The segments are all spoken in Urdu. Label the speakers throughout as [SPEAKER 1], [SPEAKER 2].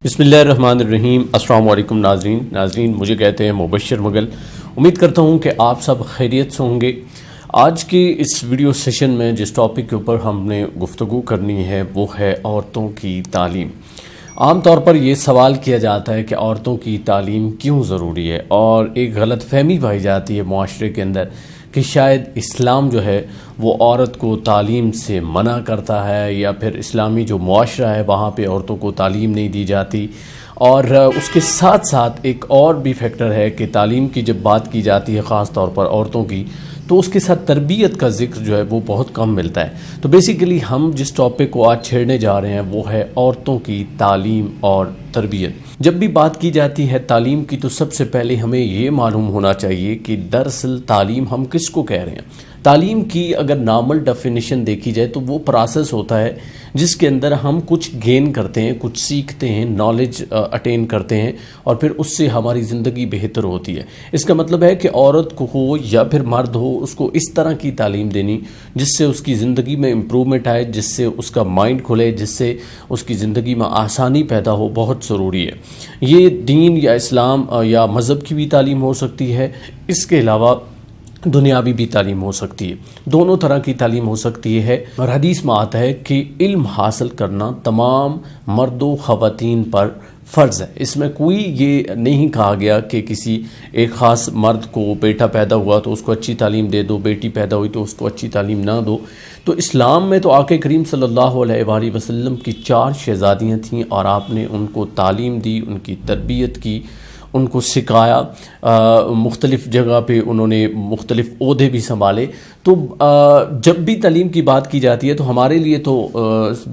[SPEAKER 1] بسم اللہ الرحمن الرحیم۔ السلام علیکم ناظرین مجھے کہتے ہیں مبشر مغل۔ امید کرتا ہوں کہ آپ سب خیریت سے ہوں گے۔ آج کے اس ویڈیو سیشن میں جس ٹاپک کے اوپر ہم نے گفتگو کرنی ہے وہ ہے عورتوں کی تعلیم۔ عام طور پر یہ سوال کیا جاتا ہے کہ عورتوں کی تعلیم کیوں ضروری ہے، اور ایک غلط فہمی پائی جاتی ہے معاشرے کے اندر کہ شاید اسلام جو ہے وہ عورت کو تعلیم سے منع کرتا ہے، یا پھر اسلامی جو معاشرہ ہے وہاں پہ عورتوں کو تعلیم نہیں دی جاتی۔ اور اس کے ساتھ ساتھ ایک اور بھی فیکٹر ہے کہ تعلیم کی جب بات کی جاتی ہے خاص طور پر عورتوں کی، تو اس کے ساتھ تربیت کا ذکر جو ہے وہ بہت کم ملتا ہے۔ تو بیسیکلی ہم جس ٹاپک کو آج چھیڑنے جا رہے ہیں وہ ہے عورتوں کی تعلیم اور تربیت۔ جب بھی بات کی جاتی ہے تعلیم کی تو سب سے پہلے ہمیں یہ معلوم ہونا چاہیے کہ دراصل تعلیم ہم کس کو کہہ رہے ہیں۔ تعلیم کی اگر نارمل ڈیفینیشن دیکھی جائے تو وہ پروسیس ہوتا ہے جس کے اندر ہم کچھ گین کرتے ہیں، کچھ سیکھتے ہیں، نالج اٹین کرتے ہیں، اور پھر اس سے ہماری زندگی بہتر ہوتی ہے۔ اس کا مطلب ہے کہ عورت کو ہو یا پھر مرد ہو، اس کو اس طرح کی تعلیم دینی جس سے اس کی زندگی میں امپرومنٹ آئے، جس سے اس کا مائنڈ کھلے، جس سے اس کی زندگی میں آسانی پیدا ہو، بہت ضروری ہے۔ یہ دین یا اسلام یا مذہب کی بھی تعلیم ہو سکتی ہے، اس کے علاوہ دنیاوی بھی تعلیم ہو سکتی ہے، دونوں طرح کی تعلیم ہو سکتی ہے۔ اور حدیث میں آتا ہے کہ علم حاصل کرنا تمام مرد و خواتین پر فرض ہے۔ اس میں کوئی یہ نہیں کہا گیا کہ کسی ایک خاص مرد کو بیٹا پیدا ہوا تو اس کو اچھی تعلیم دے دو، بیٹی پیدا ہوئی تو اس کو اچھی تعلیم نہ دو۔ تو اسلام میں تو آقا کریم صلی اللہ علیہ وآلہ وسلم کی 4 شہزادیاں تھیں، اور آپ نے ان کو تعلیم دی، ان کی تربیت کی، ان کو سکھایا، مختلف جگہ پہ انہوں نے مختلف عہدے بھی سنبھالے۔ تو جب بھی تعلیم کی بات کی جاتی ہے تو ہمارے لیے تو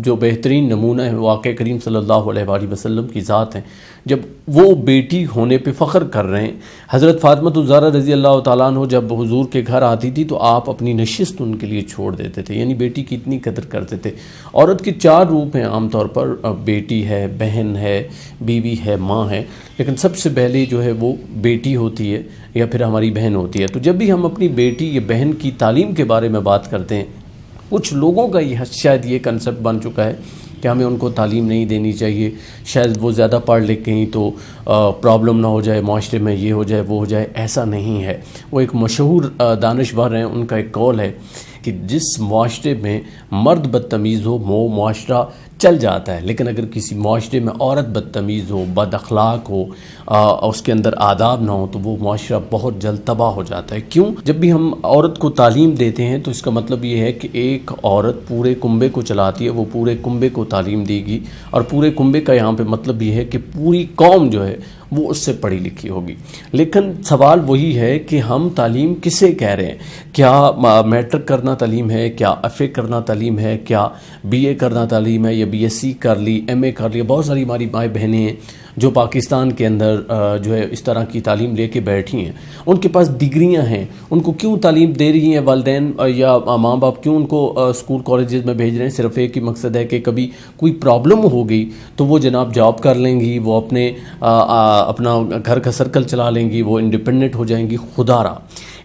[SPEAKER 1] جو بہترین نمونہ ہے وہ آقا کریم صلی اللہ علیہ وآلہ وسلم کی ذات ہیں، جب وہ بیٹی ہونے پہ فخر کر رہے ہیں۔ حضرت فاطمہ الزہرا رضی اللہ تعالیٰ عنہ جب حضور کے گھر آتی تھی تو آپ اپنی نشست ان کے لیے چھوڑ دیتے تھے، یعنی بیٹی کی اتنی قدر کرتے تھے۔ عورت کے 4 روپ ہیں عام طور پر، بیٹی ہے، بہن ہے، بیوی ہے، ماں ہے، لیکن سب سے پہلے جو ہے وہ بیٹی ہوتی ہے یا پھر ہماری بہن ہوتی ہے۔ تو جب بھی ہم اپنی بیٹی یا بہن کی تعلیم کے بارے میں بات کرتے ہیں، کچھ لوگوں کا شاید یہ کنسپٹ بن چکا ہے کہ ہمیں ان کو تعلیم نہیں دینی چاہیے، شاید وہ زیادہ پڑھ لکھ گئیں تو پرابلم نہ ہو جائے، معاشرے میں یہ ہو جائے وہ ہو جائے۔ ایسا نہیں ہے۔ وہ ایک مشہور دانشور ہیں، ان کا ایک قول ہے کہ جس معاشرے میں مرد بدتمیز ہو وہ معاشرہ چل جاتا ہے، لیکن اگر کسی معاشرے میں عورت بدتمیز ہو، بد اخلاق ہو، اس کے اندر آداب نہ ہو تو وہ معاشرہ بہت جلد تباہ ہو جاتا ہے۔ کیوں؟ جب بھی ہم عورت کو تعلیم دیتے ہیں تو اس کا مطلب یہ ہے کہ ایک عورت پورے کنبے کو چلاتی ہے، وہ پورے کنبے کو تعلیم دے گی، اور پورے کنبے کا یہاں پہ مطلب یہ ہے کہ پوری قوم جو ہے وہ اس سے پڑھی لکھی ہوگی۔ لیکن سوال وہی ہے کہ ہم تعلیم کسے کہہ رہے ہیں؟ کیا میٹرک کرنا تعلیم ہے؟ کیا ایف اے کرنا تعلیم ہے؟ کیا بی اے کرنا تعلیم ہے؟ یا بی ایس سی کر لی، ایم اے کر لی؟ بہت ساری ہماری مائیں بہنیں ہیں جو پاکستان کے اندر جو ہے اس طرح کی تعلیم لے کے بیٹھی ہیں، ان کے پاس ڈگریاں ہیں، ان کو کیوں تعلیم دے رہی ہیں والدین یا ماں باپ؟ کیوں ان کو اسکول کالجز میں بھیج رہے ہیں؟ صرف ایک ہی مقصد ہے کہ کبھی کوئی پرابلم ہو گئی تو وہ جناب جاب کر لیں گی، وہ اپنا گھر کا سرکل چلا لیں گی، وہ انڈیپینڈنٹ ہو جائیں گی۔ خدا را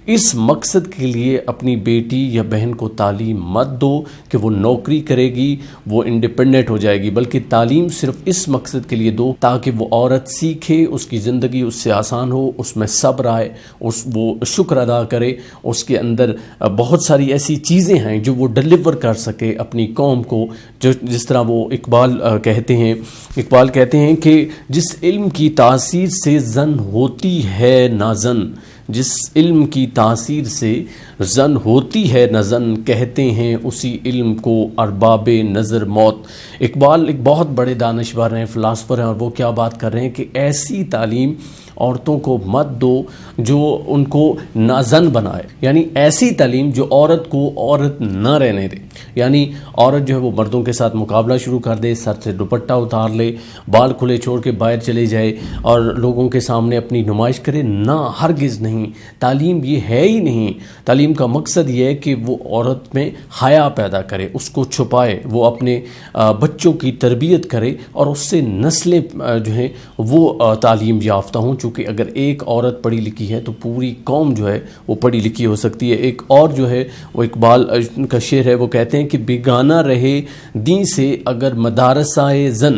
[SPEAKER 1] اس مقصد کے لیے اپنی بیٹی یا بہن کو تعلیم مت دو کہ وہ نوکری کرے گی، وہ انڈیپینڈنٹ ہو جائے گی، بلکہ تعلیم صرف اس مقصد کے لیے دو تاکہ وہ عورت سیکھے، اس کی زندگی اس سے آسان ہو، اس میں صبر آئے، وہ شکر ادا کرے، اس کے اندر بہت ساری ایسی چیزیں ہیں جو وہ ڈلیور کر سکے اپنی قوم کو۔ جس طرح وہ اقبال کہتے ہیں کہ جس علم کی تاثیر سے زن ہوتی ہے نازن، جس علم کی تاثیر سے زن ہوتی ہے نزن، کہتے ہیں اسی علم کو ارباب نظر موت۔ اقبال ایک بہت بڑے دانشور ہیں، فلاسفر ہیں، اور وہ کیا بات کر رہے ہیں کہ ایسی تعلیم عورتوں کو مت دو جو ان کو نازن بنائے، یعنی ایسی تعلیم جو عورت کو عورت نہ رہنے دے، یعنی عورت جو ہے وہ مردوں کے ساتھ مقابلہ شروع کر دے، سر سے دوپٹہ اتار لے، بال کھلے چھوڑ کے باہر چلے جائے اور لوگوں کے سامنے اپنی نمائش کرے۔ نہ، ہرگز نہیں۔ تعلیم یہ ہے ہی نہیں۔ تعلیم کا مقصد یہ ہے کہ وہ عورت میں حیا پیدا کرے، اس کو چھپائے، وہ اپنے بچوں کی تربیت کرے اور اس سے نسلیں جو ہیں وہ تعلیم یافتہ ہوں، چونکہ اگر ایک عورت پڑھی لکھی ہے تو پوری قوم جو ہے وہ پڑھی لکھی ہو سکتی ہے۔ ایک اور جو ہے وہ اقبال کا شعر ہے، وہ کہتے ہیں کہ بیگانہ رہے دین سے اگر مدارسائے زن،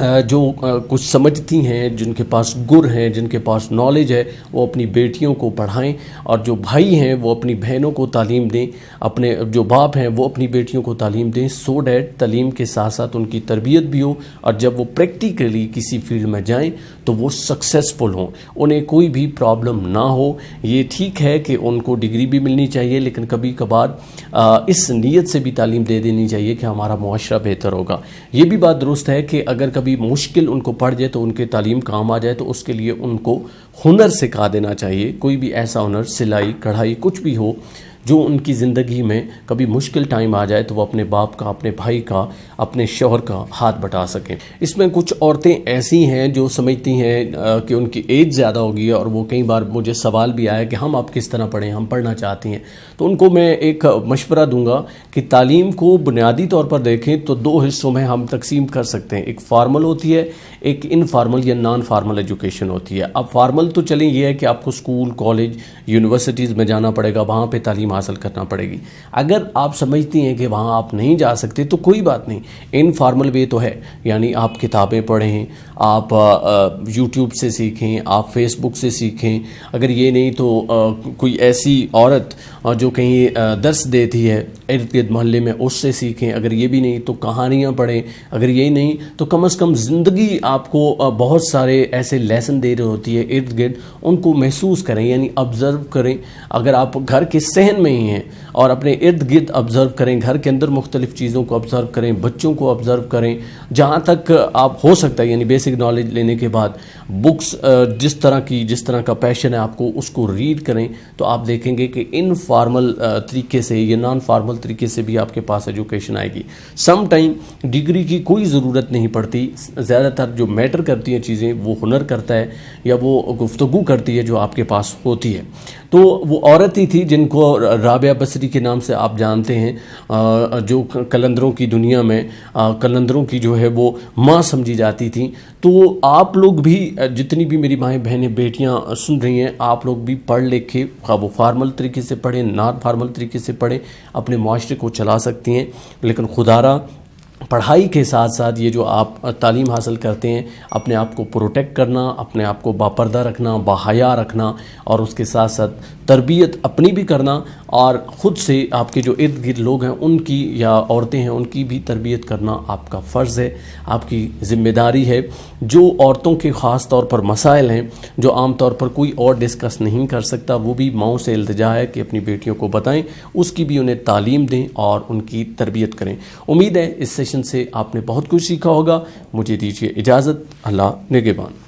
[SPEAKER 1] جو کچھ سمجھتی ہیں، جن کے پاس گر ہیں، جن کے پاس نالج ہے، وہ اپنی بیٹیوں کو پڑھائیں، اور جو بھائی ہیں وہ اپنی بہنوں کو تعلیم دیں، اپنے جو باپ ہیں وہ اپنی بیٹیوں کو تعلیم دیں، سو دیٹ تعلیم کے ساتھ ساتھ ان کی تربیت بھی ہو، اور جب وہ پریکٹیکلی کسی فیلڈ میں جائیں تو وہ سکسیسفل ہوں، انہیں کوئی بھی پرابلم نہ ہو۔ یہ ٹھیک ہے کہ ان کو ڈگری بھی ملنی چاہیے، لیکن کبھی کبھار اس نیت سے بھی تعلیم دے دینی چاہیے کہ ہمارا معاشرہ بہتر ہوگا۔ یہ بھی بات درست ہے کہ اگر کبھی مشکل ان کو پڑ جائے تو ان کے تعلیم کام آ جائے، تو اس کے لیے ان کو ہنر سکھا دینا چاہیے، کوئی بھی ایسا ہنر، سلائی، کڑھائی، کچھ بھی ہو جو ان کی زندگی میں کبھی مشکل ٹائم آ جائے تو وہ اپنے باپ کا، اپنے بھائی کا، اپنے شوہر کا ہاتھ بٹا سکیں۔ اس میں کچھ عورتیں ایسی ہیں جو سمجھتی ہیں کہ ان کی ایج زیادہ ہوگی، اور وہ کئی بار مجھے سوال بھی آیا کہ ہم آپ کس طرح پڑھیں، ہم پڑھنا چاہتی ہیں، تو ان کو میں ایک مشورہ دوں گا کہ تعلیم کو بنیادی طور پر دیکھیں تو 2 حصوں میں ہم تقسیم کر سکتے ہیں، ایک فارمل ہوتی ہے، ایک انفارمل یا نان فارمل ایجوکیشن ہوتی ہے۔ اب فارمل تو چلیں یہ ہے کہ آپ کو اسکول، کالج، یونیورسٹیز میں جانا پڑے گا، وہاں پہ تعلیم حاصل کرنا پڑے گی۔ اگر آپ سمجھتی ہیں کہ وہاں آپ نہیں جا سکتے تو کوئی بات نہیں، انفارمل وے تو ہے، یعنی آپ کتابیں پڑھیں، آپ یوٹیوب سے سیکھیں، آپ فیس بک سے سیکھیں، اگر یہ نہیں تو کوئی ایسی عورت جو کہیں درس دیتی ہے ارد گرد محلے میں، اس سے سیکھیں، اگر یہ بھی نہیں تو کہانیاں پڑھیں، اگر یہ نہیں تو کم از کم زندگی آپ کو بہت سارے ایسے لیسن دے رہی ہوتی ہے ارد گرد، ان کو محسوس کریں، یعنی آبزرو کریں۔ اگر آپ گھر کے صحن میں ہی ہیں اور اپنے ارد گرد آبزرو کریں، گھر کے اندر مختلف چیزوں کو آبزرو کریں، بچوں کو آبزرو کریں، جہاں تک آپ ہو سکتا ہے، یعنی بیسک نالج لینے کے بعد بکس جس طرح کا پیشن ہے آپ کو، اس کو ریڈ کریں، تو آپ دیکھیں گے کہ انفارمل طریقے سے یا نان فارمل طریقے سے بھی آپ کے پاس ایجوکیشن آئے گی۔ سم ٹائم ڈگری کی کوئی ضرورت نہیں پڑتی، زیادہ تر جو میٹر کرتی ہیں چیزیں وہ ہنر کرتا ہے یا وہ گفتگو کرتی ہے جو آپ کے پاس ہوتی ہے۔ تو وہ عورت ہی تھی جن کو رابعہ بصری کے نام سے آپ جانتے ہیں، جو قلندروں کی دنیا میں قلندروں کی جو ہے وہ ماں سمجھی جاتی تھیں۔ تو آپ لوگ بھی، جتنی بھی میری مائیں بہنیں بیٹیاں سن رہی ہیں، آپ لوگ بھی پڑھ لکھ کے، خواہ وہ فارمل طریقے سے پڑھیں، نان فارمل طریقے سے پڑھیں، اپنے معاشرے کو چلا سکتی ہیں، لیکن خدارا پڑھائی کے ساتھ ساتھ یہ جو آپ تعلیم حاصل کرتے ہیں، اپنے آپ کو پروٹیکٹ کرنا، اپنے آپ کو باپردہ رکھنا، باحیا رکھنا، اور اس کے ساتھ ساتھ تربیت اپنی بھی کرنا، اور خود سے آپ کے جو ارد گرد لوگ ہیں ان کی یا عورتیں ہیں ان کی بھی تربیت کرنا آپ کا فرض ہے، آپ کی ذمہ داری ہے۔ جو عورتوں کے خاص طور پر مسائل ہیں جو عام طور پر کوئی اور ڈسکس نہیں کر سکتا، وہ بھی ماؤں سے التجا ہے کہ اپنی بیٹیوں کو بتائیں، اس کی بھی انہیں تعلیم دیں اور ان کی تربیت کریں۔ امید ہے اس سیشن سے آپ نے بہت کچھ سیکھا ہوگا۔ مجھے دیجیے اجازت، اللہ نگہبان۔